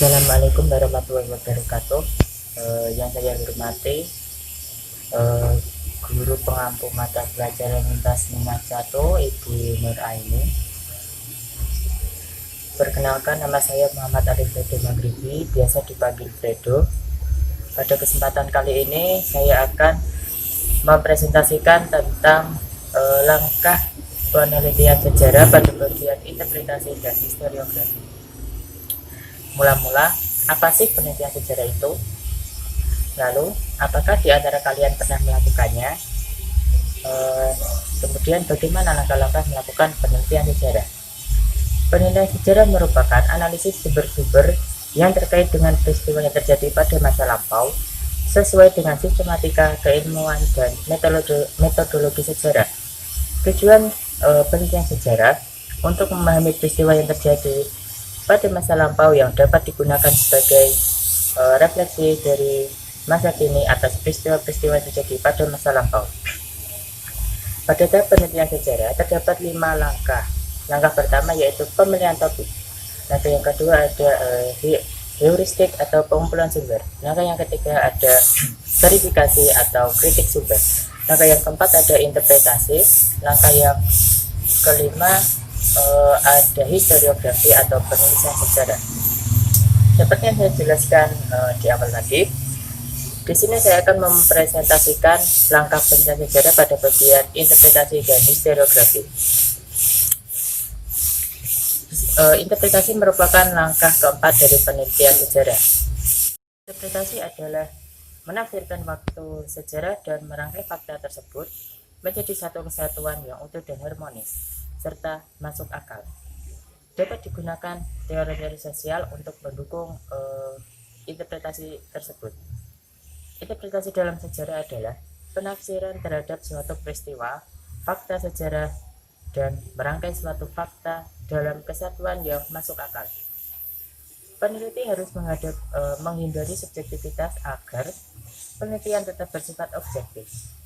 Assalamualaikum warahmatullahi wabarakatuh. Yang saya hormati eh, guru pengampu mata pelajaran lintas minat 1 Ibu Nur Aini. Perkenalkan, nama saya Muhammad Arif Fredo Maghribi, biasa dipanggil Fredo. Pada kesempatan kali ini saya akan mempresentasikan tentang langkah penelitian sejarah pada bagian interpretasi dan historiografi. Mula-mula, apa sih penelitian sejarah itu? Lalu, apakah di antara kalian pernah melakukannya? Kemudian, bagaimana langkah-langkah melakukan penelitian sejarah? Penelitian sejarah merupakan analisis sumber-sumber yang terkait dengan peristiwa yang terjadi pada masa lampau sesuai dengan sistematika, keilmuan, dan metodologi sejarah. Tujuan penelitian sejarah untuk memahami peristiwa yang terjadi pada masa lampau yang dapat digunakan sebagai refleksi dari masa kini atas peristiwa-peristiwa yang terjadi pada masa lampau. Pada tahap penelitian sejarah terdapat 5 langkah. Langkah pertama yaitu pemilihan topik. Langkah yang kedua ada heuristik atau pengumpulan sumber. Langkah yang ketiga ada verifikasi atau kritik sumber. Langkah yang keempat ada interpretasi. Langkah yang kelima ada historiografi atau penulisan sejarah. Seperti yang saya jelaskan di awal tadi, di sini saya akan mempresentasikan langkah penelitian sejarah pada bagian interpretasi dan historiografi. Interpretasi merupakan langkah keempat dari penelitian sejarah. Interpretasi adalah menafsirkan waktu sejarah dan merangkai fakta tersebut menjadi satu kesatuan yang utuh dan harmonis, serta masuk akal. Dapat digunakan teori-teori sosial untuk mendukung interpretasi tersebut. Interpretasi dalam sejarah adalah penafsiran terhadap suatu peristiwa, fakta sejarah, dan merangkai suatu fakta dalam kesatuan yang masuk akal. Peneliti harus menghindari subjektivitas agar penelitian tetap bersifat objektif.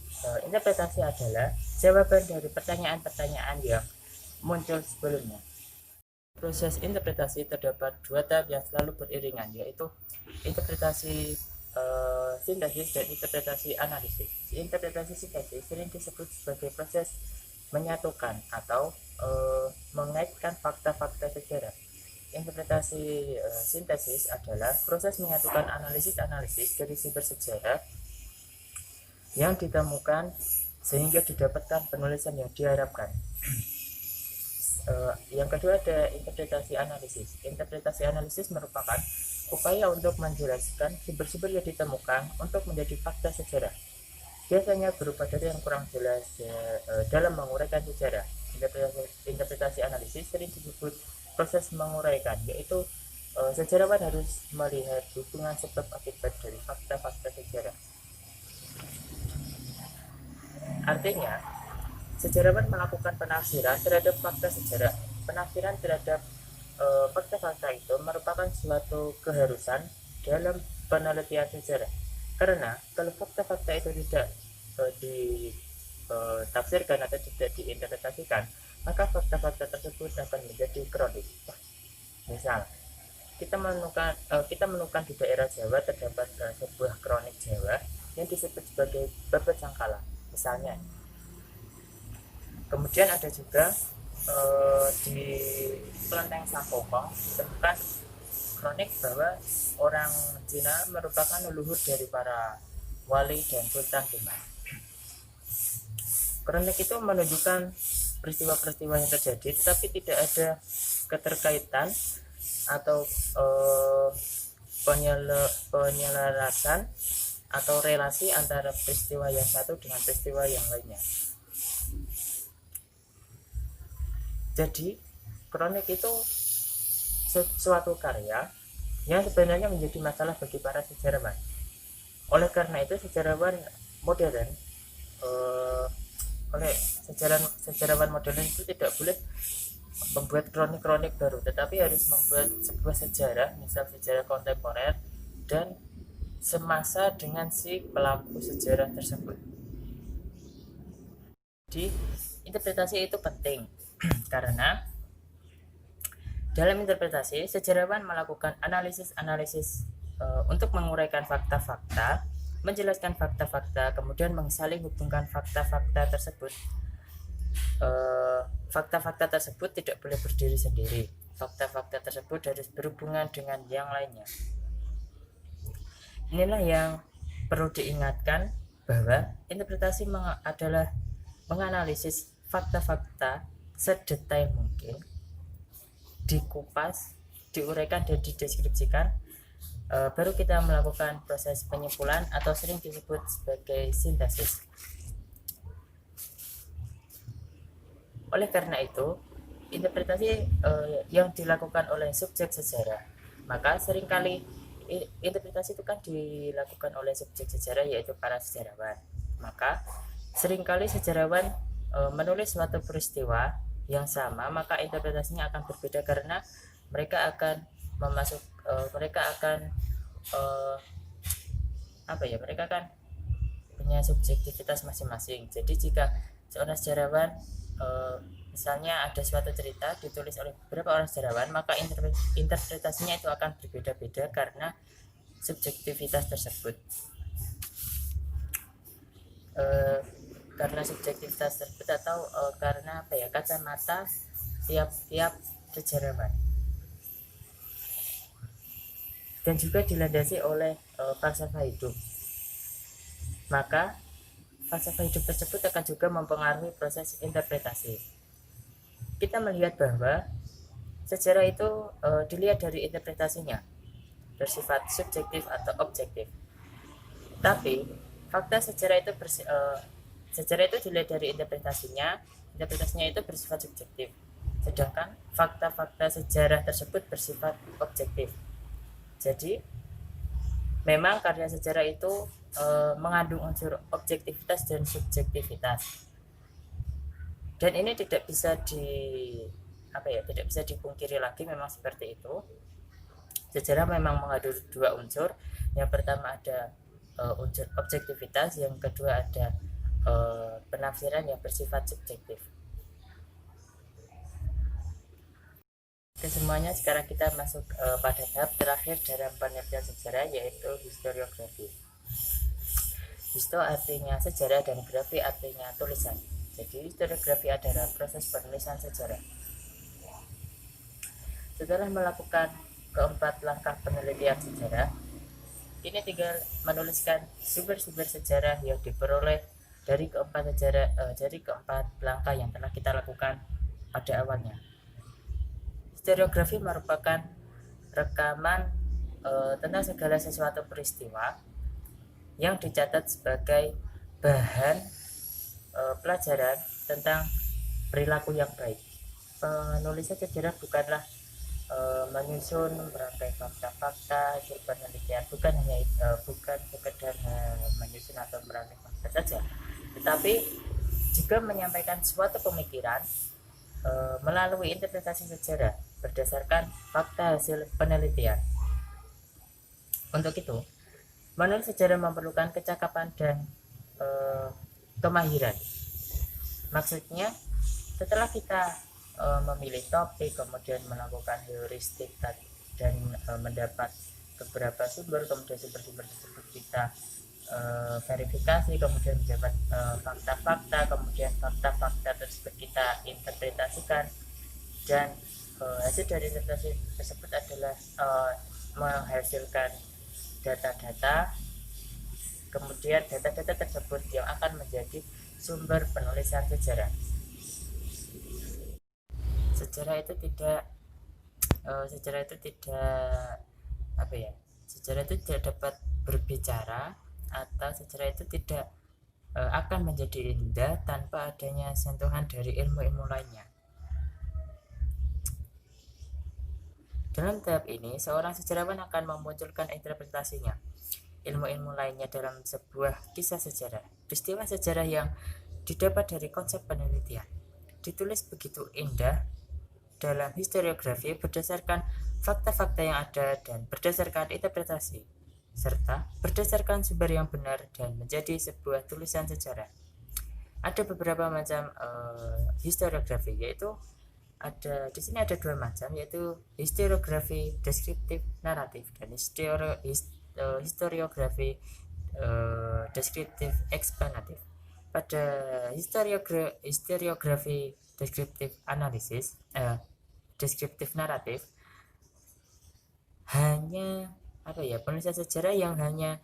Interpretasi adalah jawaban dari pertanyaan-pertanyaan yang muncul sebelumnya. Proses interpretasi terdapat 2 tahap yang selalu beriringan, yaitu interpretasi sintesis dan interpretasi analisis. Interpretasi sintesis sering disebut sebagai proses menyatukan atau mengaitkan fakta-fakta sejarah. Interpretasi sintesis adalah proses menyatukan analisis-analisis dari sumber sejarah yang ditemukan sehingga didapatkan penulisan yang diharapkan. Yang kedua ada interpretasi analisis. Interpretasi analisis merupakan upaya untuk menjelaskan sumber-sumber yang ditemukan untuk menjadi fakta sejarah. Biasanya berupa data yang kurang jelas dalam menguraikan sejarah. Interpretasi analisis sering disebut proses menguraikan, yaitu sejarawan harus melihat hubungan sebab akibat dari fakta-fakta sejarah. Artinya, sejarawan melakukan penafsiran terhadap fakta sejarah. Penafsiran terhadap fakta-fakta itu merupakan suatu keharusan dalam penelitian sejarah. Karena kalau fakta-fakta itu tidak ditafsirkan atau tidak diinterpretasikan, maka fakta-fakta tersebut akan menjadi kronik. Misal, kita menemukan di daerah Jawa terdapat sebuah kronik Jawa yang disebut sebagai Babad Sangkala, misalnya. Kemudian ada juga di Kelenteng Sampokong ditemukan kronik bahwa orang Cina merupakan leluhur dari para wali dan sultan Demak. Kronik itu menunjukkan peristiwa-peristiwa yang terjadi, tetapi tidak ada keterkaitan atau penyelarasan atau relasi antara peristiwa yang satu dengan peristiwa yang lainnya. Jadi, kronik itu suatu karya yang sebenarnya menjadi masalah bagi para sejarawan. Oleh karena itu, sejarawan modern sejarawan modern itu tidak boleh membuat kronik-kronik baru, tetapi harus membuat sebuah sejarah, misal sejarah kontemporer dan semasa dengan si pelaku sejarah tersebut. Jadi, interpretasi itu penting karena Dalam interpretasi, sejarawan melakukan analisis-analisis untuk menguraikan fakta-fakta, menjelaskan fakta-fakta, kemudian mensaling hubungkan fakta-fakta tersebut. Fakta-fakta tersebut tidak boleh berdiri sendiri. Fakta-fakta tersebut harus berhubungan dengan yang lainnya. Inilah yang perlu diingatkan, bahwa interpretasi adalah menganalisis fakta-fakta sedetail mungkin, dikupas, diuraikan dan dideskripsikan, baru kita melakukan proses penyimpulan atau sering disebut sebagai sintesis. Oleh karena itu, interpretasi yang dilakukan oleh subjek sejarah, maka seringkali interpretasi itu kan dilakukan oleh subjek sejarah, yaitu para sejarawan. Maka seringkali sejarawan menulis suatu peristiwa yang sama, maka interpretasinya akan berbeda karena mereka akan mereka akan punya subjektivitas masing-masing. Jadi jika seorang sejarawan misalnya ada suatu cerita ditulis oleh beberapa orang sejarawan, maka interpretasinya itu akan berbeda-beda karena subjektivitas tersebut. Karena subjektivitas tersebut atau karena kacamata tiap-tiap sejarawan, dan juga dilandasi oleh falsafah hidup. Maka falsafah hidup tersebut akan juga mempengaruhi proses interpretasi. Kita melihat bahwa sejarah itu dilihat dari interpretasinya, bersifat subjektif atau objektif. Tapi fakta sejarah itu sejarah itu dilihat dari interpretasinya itu bersifat subjektif, sedangkan fakta-fakta sejarah tersebut bersifat objektif. Jadi memang karya sejarah itu mengandung unsur objektivitas dan subjektivitas, dan ini tidak bisa dipungkiri lagi, memang seperti itu. Sejarah memang mengandung dua unsur. Yang pertama ada unsur objektivitas, yang kedua ada penafsiran yang bersifat subjektif. Oke semuanya, sekarang kita masuk pada tahap terakhir dalam penelitian sejarah, yaitu historiografi. Histo artinya sejarah dan grafi artinya tulisan. Jadi historiografi adalah proses penulisan sejarah. Setelah melakukan keempat langkah penelitian sejarah, ini tinggal menuliskan sumber-sumber sejarah yang diperoleh dari keempat langkah yang telah kita lakukan pada awalnya. Historiografi merupakan rekaman tentang segala sesuatu peristiwa yang dicatat sebagai bahan pelajaran tentang perilaku yang baik. Penulisan sejarah bukanlah menyusun merangkai fakta-fakta hasil penelitian, bukan sekedar menyusun atau merangkai fakta saja, tetapi juga menyampaikan suatu pemikiran melalui interpretasi sejarah berdasarkan fakta hasil penelitian. Untuk itu, menulis sejarah memerlukan kecakapan dan kemahiran. Maksudnya, setelah kita memilih topik, kemudian melakukan heuristik dan mendapat beberapa sumber, kemudian sumber-sumber tersebut kita verifikasi, kemudian mendapat fakta-fakta, kemudian fakta-fakta tersebut kita interpretasikan, dan hasil dari interpretasi tersebut adalah menghasilkan data-data. Kemudian data-data tersebut yang akan menjadi sumber penulisan sejarah. Sejarah itu tidak dapat berbicara, atau sejarah itu tidak akan menjadi indah tanpa adanya sentuhan dari ilmu-ilmu lainnya. Dalam tahap ini, seorang sejarawan akan memunculkan interpretasinya, ilmu-ilmu lainnya dalam sebuah kisah sejarah. Peristiwa sejarah yang didapat dari konsep penelitian ditulis begitu indah dalam historiografi berdasarkan fakta-fakta yang ada dan berdasarkan interpretasi, serta berdasarkan sumber yang benar dan menjadi sebuah tulisan sejarah. Ada beberapa macam historiografi, yaitu Di sini ada dua macam, yaitu historiografi deskriptif naratif dan historiografi deskriptif eksplanatif. Pada historiografi deskriptif analisis deskriptif naratif hanya penulisan sejarah yang hanya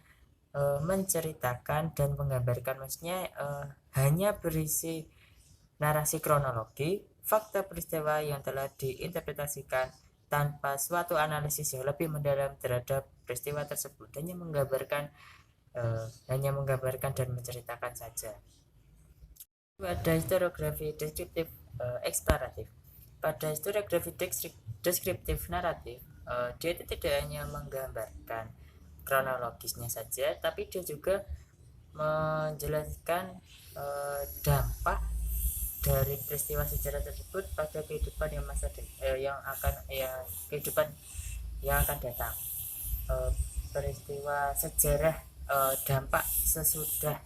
menceritakan dan menggambarkan, maksudnya hanya berisi narasi kronologi fakta peristiwa yang telah diinterpretasikan tanpa suatu analisis yang lebih mendalam terhadap peristiwa tersebut, hanya menggambarkan dan menceritakan saja. Pada historiografi deskriptif eksplanatif, pada historiografi deskriptif naratif, dia itu tidak hanya menggambarkan kronologisnya saja, tapi dia juga menjelaskan dampak dari peristiwa sejarah tersebut pada kehidupan kehidupan yang akan datang. Peristiwa sejarah, dampak sesudah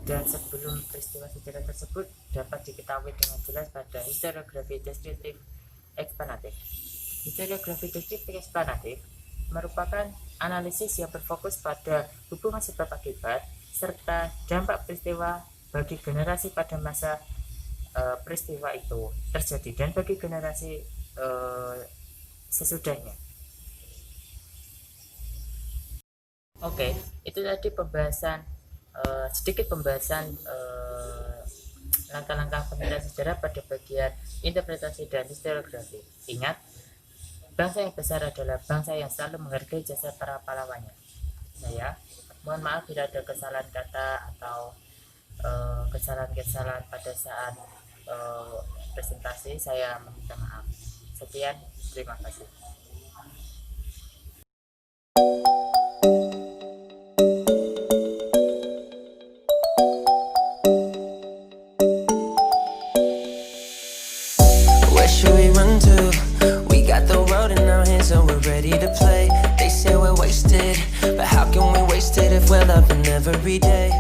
dan sebelum peristiwa sejarah tersebut dapat diketahui dengan jelas pada historiografi deskriptif eksplanatif. Historiografi deskriptif eksplanatif merupakan analisis yang berfokus pada hubungan sebab akibat serta dampak peristiwa bagi generasi pada masa peristiwa itu terjadi dan bagi generasi sesudahnya. Oke, itu tadi sedikit pembahasan langkah-langkah penelitian sejarah pada bagian interpretasi dan historiografi. Ingat, bangsa yang besar adalah bangsa yang selalu menghargai jasa para pahlawannya. Mohon maaf bila ada kesalahan kata atau kesalahan pada saat presentasi, saya meminta maaf. Sekian, terima kasih. Where should we run to? We got the road in our hands and we're ready to play. They say we're wasted, but how can we waste it if we're loving every day?